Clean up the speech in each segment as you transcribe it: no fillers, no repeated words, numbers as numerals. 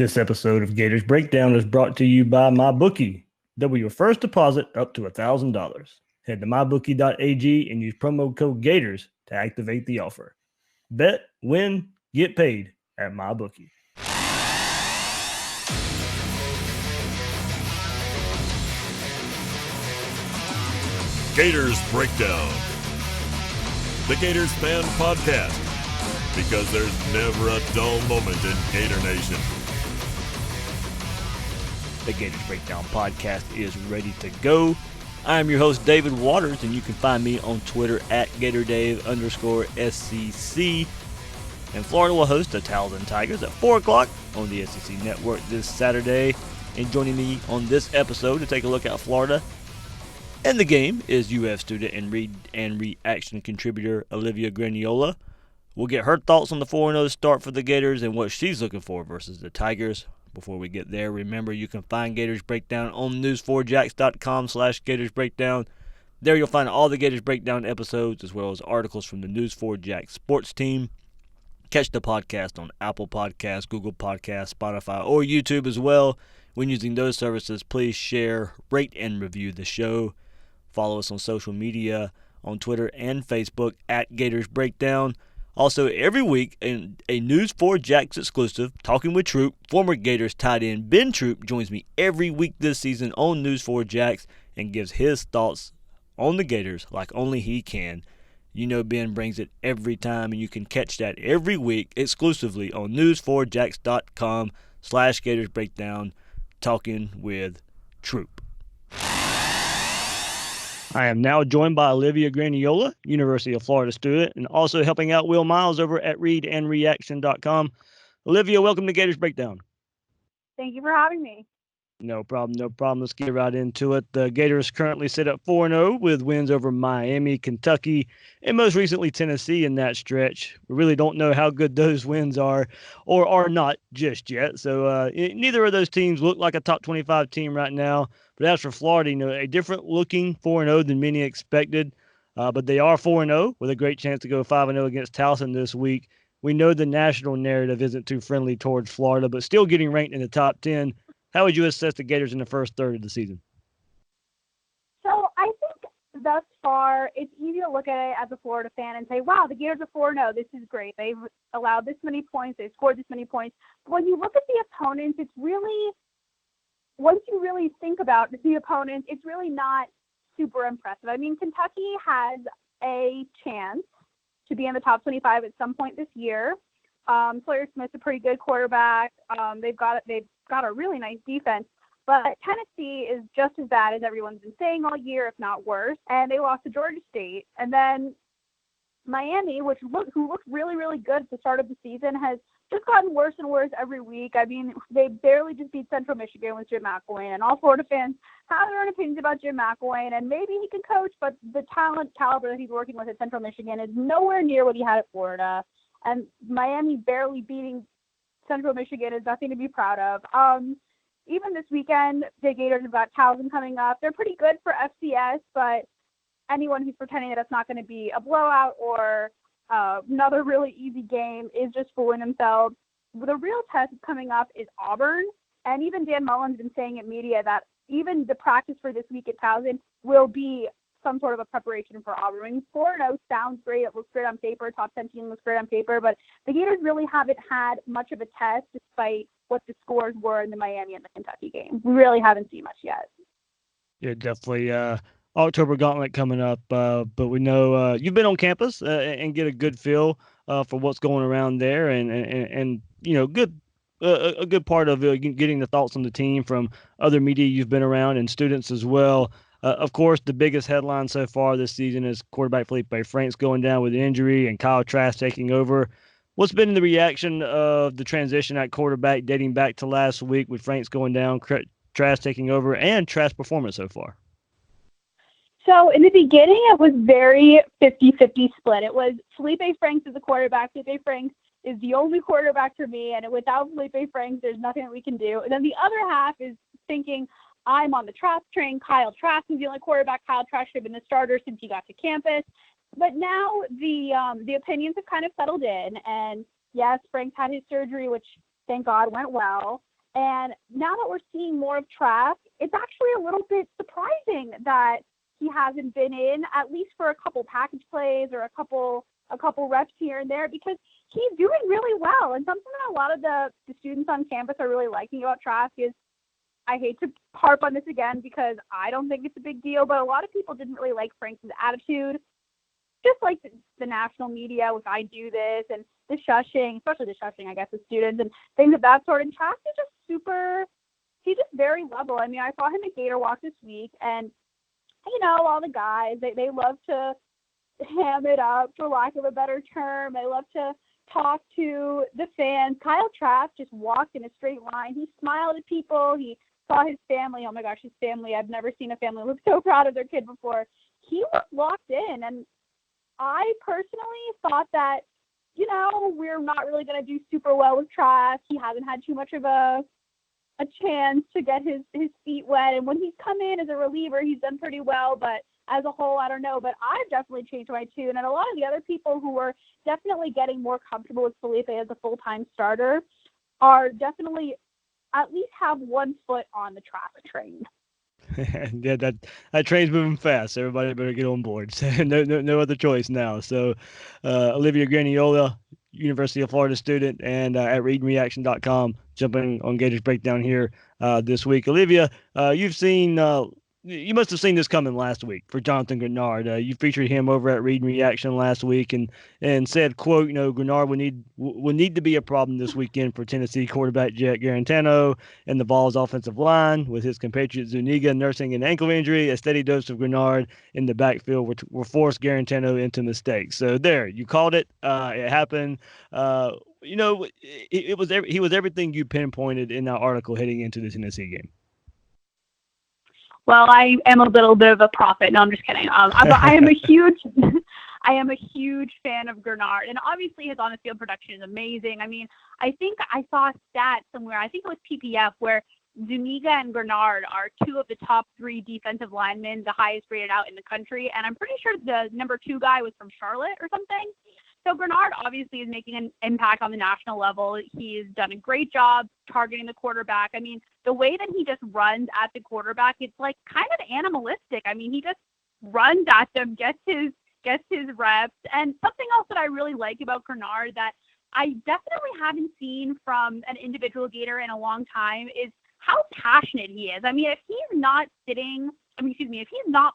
This episode of Gators Breakdown is brought to you by MyBookie. Double your first deposit up to $1,000. Head to mybookie.ag and use promo code Gators to activate the offer. Bet, win, get paid at MyBookie. Gators Breakdown, the Gators fan podcast, because there's never a dull moment in Gator Nation. The Gators Breakdown podcast is ready to go. I'm your host, David Waters, and you can find me on Twitter at GatorDave_SCC. And Florida will host the Towson Tigers at 4 o'clock on the SEC Network this Saturday. And joining me on this episode to take a look at Florida and the game is UF student and read and reaction contributor Olivia Granaiola. We'll get her thoughts on the 4-0 start for the Gators and what she's looking for versus the Tigers. Before we get there, remember you can find Gators Breakdown on news4jax.com/Gators Breakdown. There you'll find all the Gators Breakdown episodes as well as articles from the News4Jax sports team. Catch the podcast on Apple Podcasts, Google Podcasts, Spotify, or YouTube as well. When using those services, please share, rate, and review the show. Follow us on social media, on Twitter and Facebook at Gators Breakdown. Also, every week, a News4Jax exclusive, Talking with Troop, former Gators tight end Ben Troop joins me every week this season on News4Jax and gives his thoughts on the Gators like only he can. You know Ben brings it every time, and you can catch that every week exclusively on news4jax.com/Gators Breakdown, Talking with Troop. I am now joined by Olivia Granaiola, University of Florida student, and also helping out Will Miles over at readandreaction.com. Olivia, welcome to Gators Breakdown. Thank you for having me. No problem. Let's get right into it. The Gators currently sit at 4-0 with wins over Miami, Kentucky, and most recently Tennessee in that stretch. We really don't know how good those wins are or are not just yet. So neither of those teams look like a top 25 team right now. But as for Florida, a different looking 4-0 than many expected. But they are 4-0 with a great chance to go 5-0 against Towson this week. We know the national narrative isn't too friendly towards Florida, but still getting ranked in the top 10. How would you assess the Gators in the first third of the season? So I think thus far, it's easy to look at it as a Florida fan and say, wow, the Gators are 4-0. This is great. They've allowed this many points. They've scored this many points. But when you look at the opponents, it's really, once you really think about the opponents, it's really not super impressive. I mean, Kentucky has a chance to be in the top 25 at some point this year. Sawyer Smith's a pretty good quarterback. They've got a really nice defense, but Tennessee is just as bad as everyone's been saying all year, if not worse. And they lost to Georgia State. And then Miami, who looked really, really good at the start of the season, has just gotten worse and worse every week. I mean, they barely just beat Central Michigan with Jim McElwain, and all Florida fans have their own opinions about Jim McElwain, and maybe he can coach, but the talent caliber that he's working with at Central Michigan is nowhere near what he had at Florida. And Miami barely beating Central Michigan is nothing to be proud of. Even this weekend, the Gators have got Towson coming up. They're pretty good for FCS, but anyone who's pretending that it's not going to be a blowout or another really easy game is just fooling themselves. The real test coming up is Auburn, and even Dan Mullen's been saying in media that even the practice for this week at Towson will be some sort of a preparation for Auburn. I mean, 4-0 sounds great. It looks great on paper. Top 10 team looks great on paper. But the Gators really haven't had much of a test despite what the scores were in the Miami and the Kentucky game. We really haven't seen much yet. Yeah, definitely. October Gauntlet coming up. But we know you've been on campus and get a good feel for what's going around there. And good. A good part of getting the thoughts on the team from other media you've been around and students as well. Of course, the biggest headline so far this season is quarterback Felipe Franks going down with injury and Kyle Trask taking over. What's been the reaction of the transition at quarterback dating back to last week with Franks going down, Trask taking over, and Trask's performance so far? So in the beginning, it was very 50-50 split. It was Felipe Franks is the quarterback. Felipe Franks is the only quarterback for me, and without Felipe Franks, there's nothing that we can do. And then the other half is thinking, I'm on the Trask train. Kyle Trask is the only quarterback. Kyle Trask should have been the starter since he got to campus. But now the opinions have kind of settled in. And yes, Franks had his surgery, which thank God, went well. And now that we're seeing more of Trask, it's actually a little bit surprising that he hasn't been in, at least for a couple package plays or a couple reps here and there, because he's doing really well. And something that a lot of the students on campus are really liking about Trask is, I hate to harp on this again because I don't think it's a big deal, but a lot of people didn't really like Frank's attitude, just like the national media with "I do this" and the shushing, especially the shushing, I guess, of students and things of that sort. And Trask is just he's just very level. I mean, I saw him at Gator Walk this week, and, all the guys, they love to ham it up, for lack of a better term. They love to talk to the fans. Kyle Trask just walked in a straight line. He smiled at people. He saw his family. Oh my gosh, his family. I've never seen a family look so proud of their kid before. He was locked in. And I personally thought that, we're not really going to do super well with Trask. He hasn't had too much of a chance to get his feet wet. And when he's come in as a reliever, he's done pretty well. But as a whole, I don't know. But I've definitely changed my tune. And a lot of the other people who were definitely getting more comfortable with Felipe as a full-time starter are definitely at least have one foot on the Trask train. Yeah, that train's moving fast. Everybody better get on board. No other choice now. So, Olivia Granaiola, University of Florida student, and at readandreaction.com, jumping on Gators Breakdown here this week. Olivia, you've seen you must have seen this coming last week for Jonathan Greenard. You featured him over at Read and Reaction last week and said, quote, Greenard will need to be a problem this weekend for Tennessee quarterback Jet Garantano and the Vols offensive line, with his compatriot Zuniga nursing an ankle injury. A steady dose of Greenard in the backfield will force Garantano into mistakes. So there, you called it. It happened. He was everything you pinpointed in that article heading into the Tennessee game. Well, I am a little bit of a prophet. No, I'm just kidding. I am a huge fan of Greenard, and obviously his on-the-field production is amazing. I mean, I think I saw a stat somewhere. I think it was PPF where Zuniga and Greenard are two of the top three defensive linemen, the highest rated out in the country, and I'm pretty sure the number 2 guy was from Charlotte or something. So Greenard obviously is making an impact on the national level. He's done a great job targeting the quarterback. I mean, the way that he just runs at the quarterback, it's like kind of animalistic. I mean, he just runs at them, gets his reps. And something else that I really like about Greenard that I definitely haven't seen from an individual Gator in a long time is how passionate he is. I mean, if he's not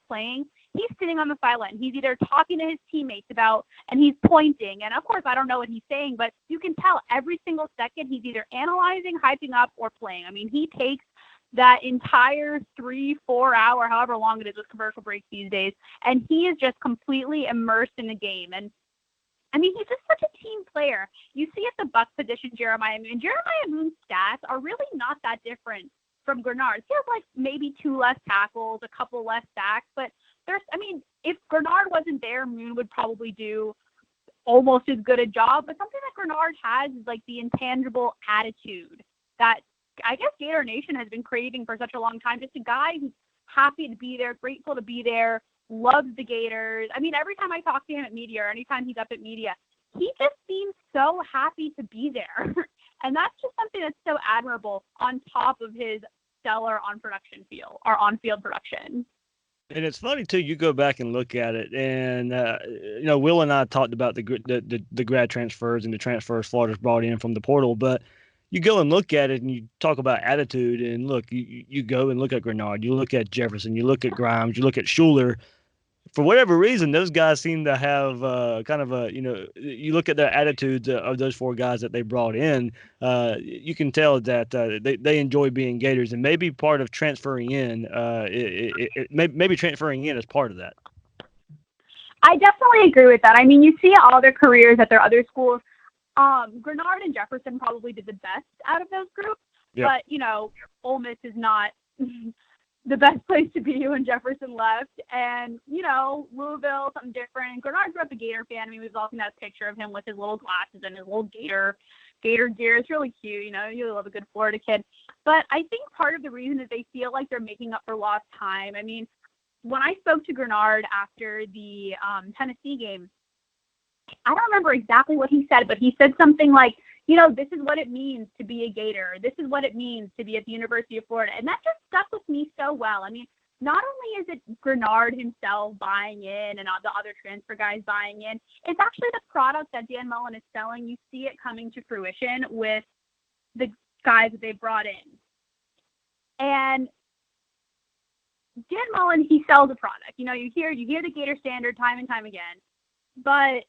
playing, he's sitting on the sideline. He's either talking to his teammates and he's pointing. And of course, I don't know what he's saying, but you can tell every single second he's either analyzing, hyping up, or playing. I mean, he takes that entire 3-4 hour, however long it is with commercial breaks these days, and he is just completely immersed in the game. And I mean, he's just such a team player. You see at the Buck position, Jeremiah Moon's stats are really not that different from Greenard. He has like maybe 2 less tackles, a couple less sacks, but if Greenard wasn't there, Moon would probably do almost as good a job. But something that Greenard has is like the intangible attitude that I guess Gator Nation has been craving for such a long time. Just a guy who's happy to be there, grateful to be there, loves the Gators. I mean, every time I talk to him at media or anytime he's up at media, he just seems so happy to be there. And that's just something that's so admirable on top of his stellar on-field production. And it's funny too. You go back and look at it, and Will and I talked about the grad transfers and the transfers Florida's brought in from the portal. But you go and look at it, and you talk about attitude. And look, you go and look at Greenard, you look at Jefferson, you look at Grimes, you look at Schuler. For whatever reason, those guys seem to have you look at the attitudes of those 4 guys that they brought in, you can tell that they enjoy being Gators, and maybe part of transferring in, maybe transferring in is part of that. I definitely agree with that. I mean, you see all their careers at their other schools. Greenard and Jefferson probably did the best out of those groups, yep. But, Ole Miss is not the best place to be when Jefferson left. And, Louisville, something different. And Greenard grew up a Gator fan. I mean, we've all seen that picture of him with his little glasses and his little Gator gear. It's really cute. You love a good Florida kid. But I think part of the reason is they feel like they're making up for lost time. I mean, when I spoke to Greenard after the Tennessee game, I don't remember exactly what he said, but he said something like, this is what it means to be a Gator. This is what it means to be at the University of Florida. And that just stuck with me so well. I mean, not only is it Greenard himself buying in and all the other transfer guys buying in, it's actually the product that Dan Mullen is selling. You see it coming to fruition with the guys that they brought in. And Dan Mullen, he sells a product. You hear the Gator standard time and time again, but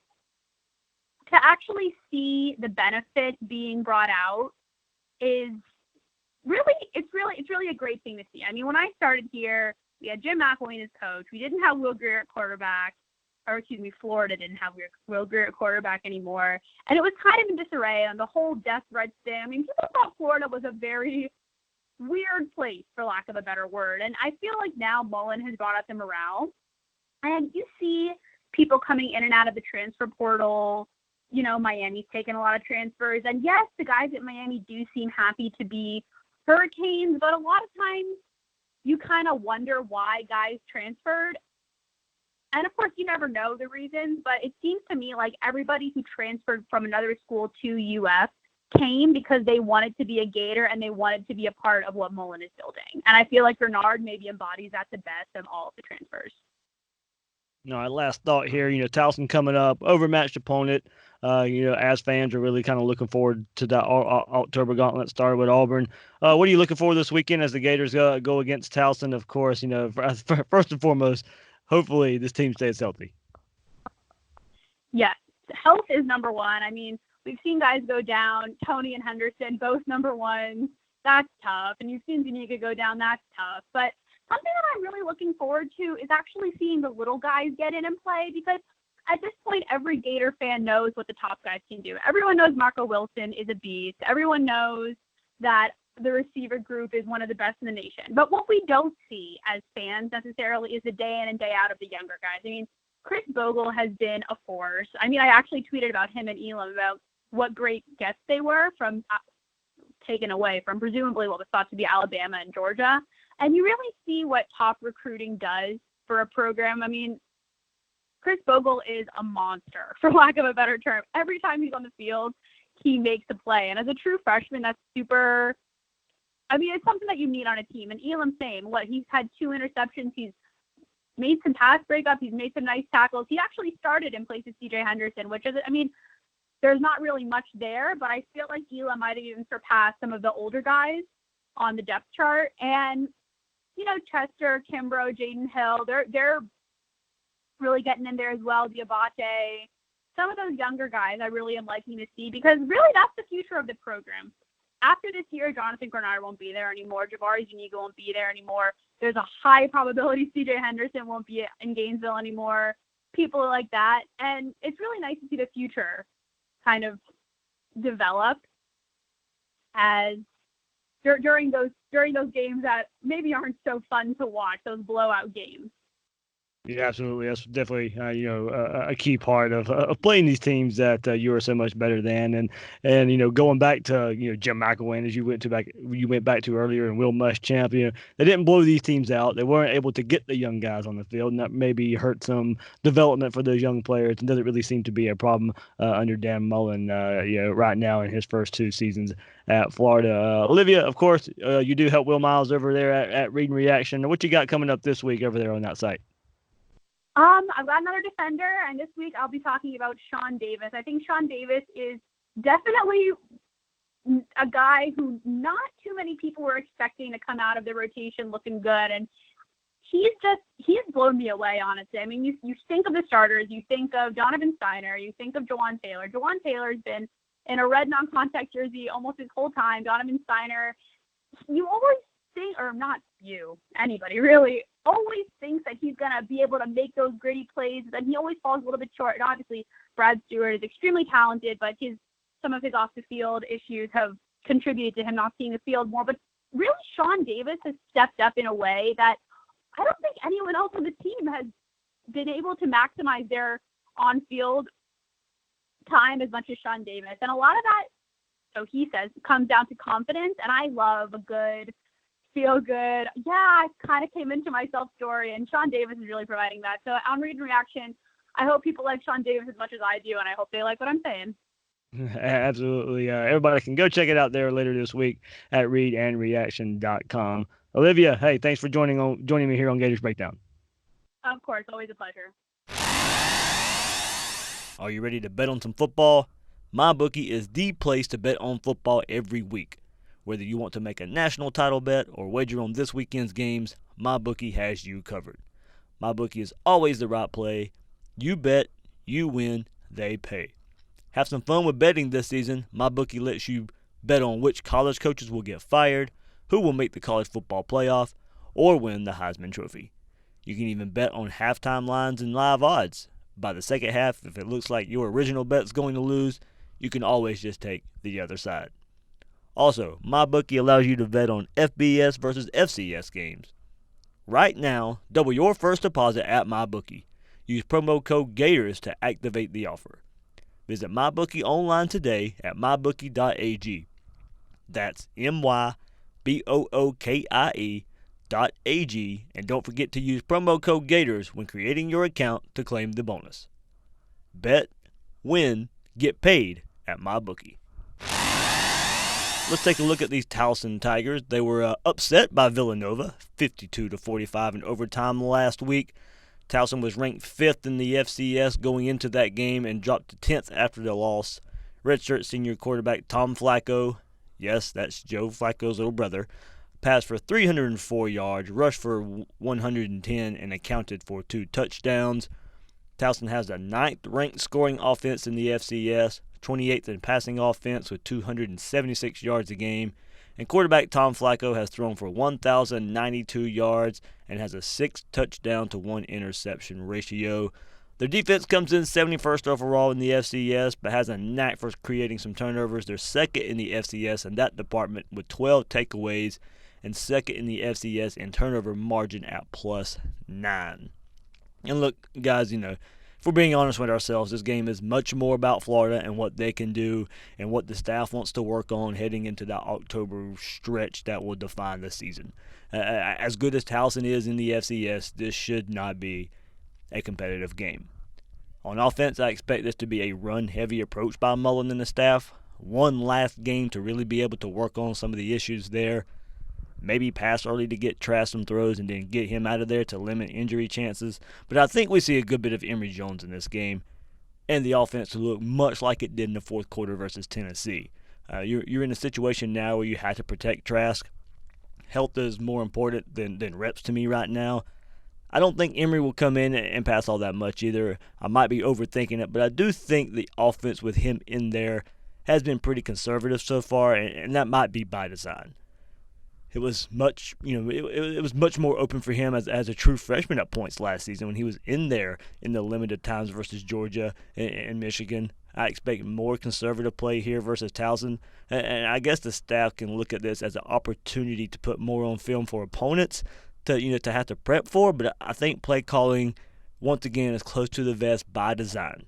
to actually see the benefit being brought out is it's really a great thing to see. I mean, when I started here, we had Jim McElwain as coach. We didn't have Will Greer at quarterback, Florida didn't have Will Greer at quarterback anymore. And it was kind of in disarray on the whole death threats thing. I mean, people thought Florida was a very weird place, for lack of a better word. And I feel like now Mullen has brought up the morale. And you see people coming in and out of the transfer portal. Miami's taken a lot of transfers. And yes, the guys at Miami do seem happy to be Hurricanes, but a lot of times you kind of wonder why guys transferred. And of course, you never know the reasons, but it seems to me like everybody who transferred from another school to UF came because they wanted to be a Gator and they wanted to be a part of what Mullen is building. And I feel like Greenard maybe embodies that the best of all of the transfers. Last thought here, Towson coming up, overmatched opponent. As fans are really kind of looking forward to that October gauntlet start with Auburn. What are you looking for this weekend as the Gators go against Towson? Of course, first and foremost, hopefully this team stays healthy. Yes, health is number one. I mean, we've seen guys go down, Tony and Henderson, both number ones. That's tough. And you've seen Zuniga go down. That's tough. But something that I'm really looking forward to is actually seeing the little guys get in and play, because at this point, every Gator fan knows what the top guys can do. Everyone knows Marco Wilson is a beast. Everyone knows that the receiver group is one of the best in the nation. But what we don't see as fans necessarily is the day in and day out of the younger guys. I mean, Chris Bogle has been a force. I mean, I actually tweeted about him and Elam about what great gets they were from taken away from presumably what was thought to be Alabama and Georgia. And you really see what top recruiting does for a program. I mean, Chris Bogle is a monster, for lack of a better term. Every time he's on the field, he makes a play. And as a true freshman, that's super – I mean, it's something that you need on a team. And Elam, same. He's had 2 interceptions. He's made some pass breakups. He's made some nice tackles. He actually started in place of C.J. Henderson, which is – I mean, there's not really much there, but I feel like Elam might have even surpassed some of the older guys on the depth chart. And, Chester, Kimbrough, Jaden Hill, they're really getting in there as well. Diabate, some of those younger guys I really am liking to see, because really that's the future of the program. After this year, Jonathan Greenard won't be there anymore. Jabari Zuniga won't be there anymore. There's a high probability C.J. Henderson won't be in Gainesville anymore. People like that. And it's really nice to see the future kind of develop as during those games that maybe aren't so fun to watch, those blowout games. Yeah, absolutely. That's definitely, a key part of playing these teams that you are so much better than. And going back to, Jim McElwain, as you went back to earlier, and Will Muschamp, they didn't blow these teams out. They weren't able to get the young guys on the field, and that maybe hurt some development for those young players. It doesn't really seem to be a problem under Dan Mullen, right now in his first 2 seasons at Florida. Olivia, of course, you do help Will Miles over there at Read and Reaction. What you got coming up this week over there on that site? I've got another defender, and this week I'll be talking about Sean Davis. I think Sean Davis is definitely a guy who not too many people were expecting to come out of the rotation looking good, and he's blown me away, honestly. I mean, you think of the starters, you think of Donovan Steiner, you think of Jawan Taylor. Jawan Taylor's been in a red non-contact jersey almost his whole time. Donovan Steiner, you always think, or not you, anybody really, always thinks that he's going to be able to make those gritty plays, and he always falls a little bit short. And obviously, Brad Stewart is extremely talented, but some of his off-the-field issues have contributed to him not seeing the field more. But really, Sean Davis has stepped up in a way that I don't think anyone else on the team has been able to maximize their on-field time as much as Sean Davis. And a lot of that, so he says, comes down to confidence, and I love a good feel good. Yeah, I kind of came into myself story, and Sean Davis is really providing that. So on Read and Reaction, I hope people like Sean Davis as much as I do, and I hope they like what I'm saying. Absolutely. Everybody can go check it out there later this week at readandreaction.com. Olivia, hey, thanks for joining me here on Gators Breakdown. Of course, always a pleasure. Are you ready to bet on some football? MyBookie is the place to bet on football every week. Whether you want to make a national title bet or wager on this weekend's games, MyBookie has you covered. MyBookie is always the right play. You bet, you win, they pay. Have some fun with betting this season. MyBookie lets you bet on which college coaches will get fired, who will make the college football playoff, or win the Heisman Trophy. You can even bet on halftime lines and live odds. By the second half, if it looks like your original bet's going to lose, you can always just take the other side. Also, MyBookie allows you to bet on FBS versus FCS games. Right now, double your first deposit at MyBookie. Use promo code GATORS to activate the offer. Visit MyBookie online today at mybookie.ag. That's MyBookie.ag, and don't forget to use promo code GATORS when creating your account to claim the bonus. Bet, win, get paid at MyBookie. Let's take a look at these Towson Tigers. They were upset by Villanova, 52-45 in overtime last week. Towson was ranked 5th in the FCS going into that game and dropped to 10th after the loss. Redshirt senior quarterback Tom Flacco, yes, that's Joe Flacco's little brother, passed for 304 yards, rushed for 110, and accounted for 2 touchdowns. Towson has the 9th ranked scoring offense in the FCS, 28th in passing offense with 276 yards a game, and quarterback Tom Flacco has thrown for 1,092 yards and has a 6 touchdown to 1 interception ratio. Their defense comes in 71st overall in the FCS, but has a knack for creating some turnovers. They're second in the FCS in that department with 12 takeaways, and second in the FCS in turnover margin at +9. And look, guys, if we're being honest with ourselves, this game is much more about Florida and what they can do and what the staff wants to work on heading into that October stretch that will define the season. As good as Towson is in the FCS, this should not be a competitive game. On offense, I expect this to be a run-heavy approach by Mullen and the staff. One last game to really be able to work on some of the issues there. Maybe pass early to get Trask some throws and then get him out of there to limit injury chances. But I think we see a good bit of Emory Jones in this game, and the offense will look much like it did in the fourth quarter versus Tennessee. You're in a situation now where you have to protect Trask. Health is more important than reps to me right now. I don't think Emory will come in and pass all that much either. I might be overthinking it, but I do think the offense with him in there has been pretty conservative so far, and that might be by design. It was much, it was much more open for him as a true freshman at points last season when he was in there in the limited times versus Georgia and Michigan. I expect more conservative play here versus Towson, and I guess the staff can look at this as an opportunity to put more on film for opponents to have to prep for. But I think play calling once again is close to the vest by design.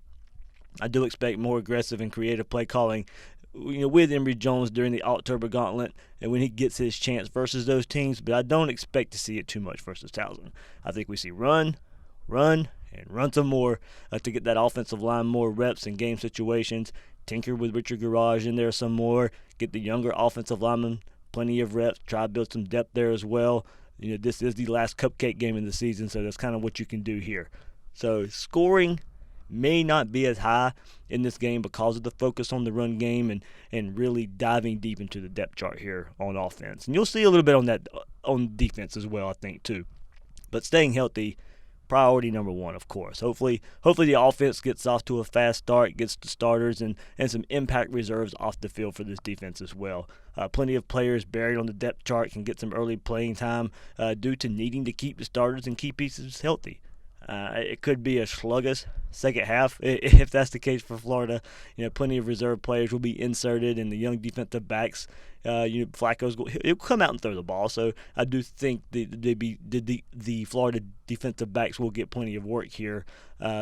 I do expect more aggressive and creative play calling with Emory Jones during the October gauntlet and when he gets his chance versus those teams, but I don't expect to see it too much versus Towson. I think we see run, and run some more to get that offensive line more reps in game situations, tinker with Richard Garage in there some more, get the younger offensive linemen plenty of reps, try to build some depth there as well. This is the last cupcake game of the season, so that's kind of what you can do here. So scoring may not be as high in this game because of the focus on the run game and really diving deep into the depth chart here on offense. And you'll see a little bit on that on defense as well, I think, too. But staying healthy, priority number one, of course. Hopefully the offense gets off to a fast start, gets the starters and some impact reserves off the field for this defense as well. Plenty of players buried on the depth chart can get some early playing time due to needing to keep the starters and key pieces healthy. It could be a sluggish second half if that's the case for Florida. Plenty of reserve players will be inserted, and the young defensive backs, he'll come out and throw the ball. So I do think the Florida defensive backs will get plenty of work here.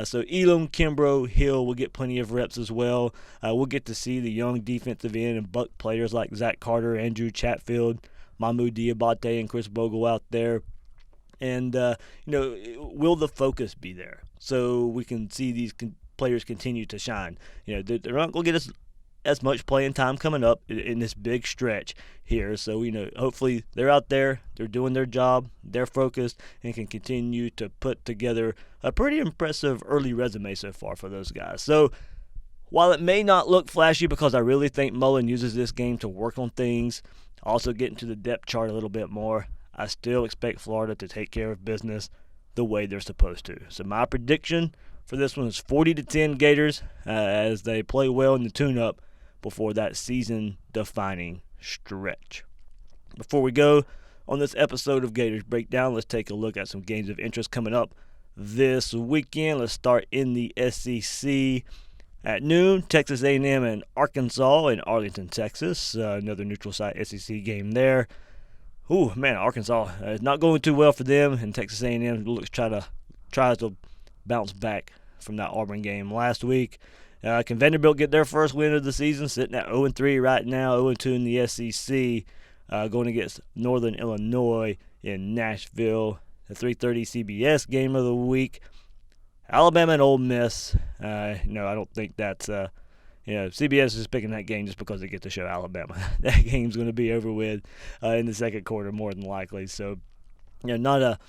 So Elam, Kimbrough, Hill will get plenty of reps as well. We'll get to see the young defensive end and buck players like Zach Carter, Andrew Chatfield, Mahmoud Diabate, and Chris Bogle out there. And, will the focus be there so we can see these players continue to shine? They're not going to get us as much playing time coming up in this big stretch here. So, hopefully they're out there, they're doing their job, they're focused, and can continue to put together a pretty impressive early resume so far for those guys. So, while it may not look flashy because I really think Mullen uses this game to work on things, also get into the depth chart a little bit more, I still expect Florida to take care of business the way they're supposed to. So my prediction for this one is 40-10 Gators as they play well in the tune-up before that season-defining stretch. Before we go on this episode of Gators Breakdown, let's take a look at some games of interest coming up this weekend. Let's start in the SEC. At noon, Texas A&M and Arkansas in Arlington, Texas. Another neutral site SEC game there. Ooh, man, Arkansas is not going too well for them, and Texas A&M tries to bounce back from that Auburn game last week. Can Vanderbilt get their first win of the season, sitting at 0-3 right now, 0-2 in the SEC, going against Northern Illinois in Nashville. The 3:30 CBS game of the week. Alabama and Ole Miss. I don't think that's CBS is picking that game just because they get to show Alabama. That game's going to be over with in the second quarter more than likely. So, not a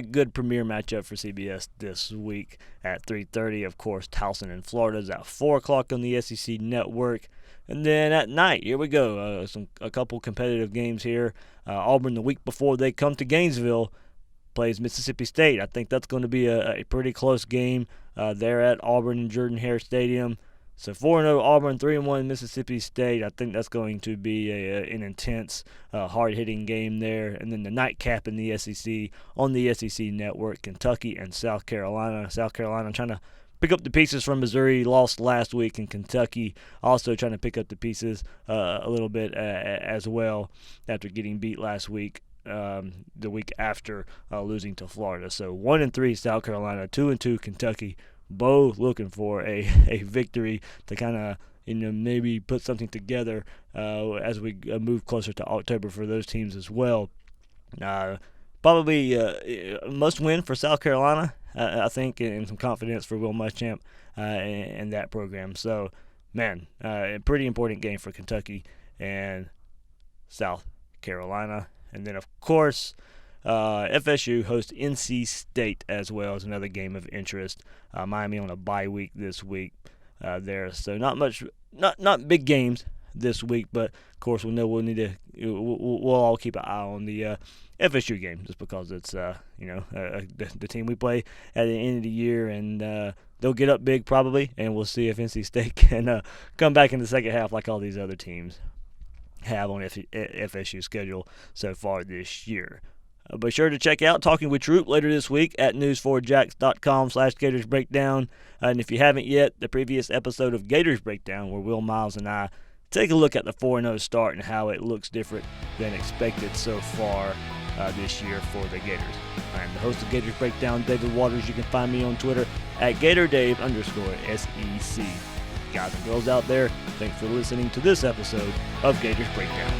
good premier matchup for CBS this week at 3:30. Of course, Towson in Florida is at 4 o'clock on the SEC Network. And then at night, here we go. A couple competitive games here. Auburn, the week before they come to Gainesville, plays Mississippi State. I think that's going to be a pretty close game there at Auburn and Jordan-Hare Stadium. So 4-0 Auburn, 3-1 Mississippi State. I think that's going to be an intense, hard-hitting game there. And then the nightcap in the SEC on the SEC Network, Kentucky and South Carolina. South Carolina trying to pick up the pieces from Missouri, lost last week, and Kentucky also trying to pick up the pieces a little bit as well after getting beat last week. The week after losing to Florida. So 1-3 South Carolina, 2-2 Kentucky, both looking for a victory to kind of maybe put something together as we move closer to October for those teams as well. Probably a must win for South Carolina, I think, and some confidence for Will Muschamp and that program. So, man, a pretty important game for Kentucky and South Carolina. And then, of course, FSU hosts NC State as well as another game of interest. Miami on a bye week this week there. So not big games this week, but, of course, we'll all keep an eye on the FSU game just because it's, the team we play at the end of the year. And they'll get up big probably, and we'll see if NC State can come back in the second half like all these other teams have on FSU's schedule so far this year. Be sure to check out Talking with Troop later this week at news4jax.com/Gators Breakdown. And if you haven't yet, the previous episode of Gators Breakdown, where Will Miles and I take a look at the 4-0 start and how it looks different than expected so far this year for the Gators. I'm the host of Gators Breakdown, David Waters. You can find me on Twitter at GatorDave_SEC. Guys and girls out there, thanks for listening to this episode of Gators Breakdown.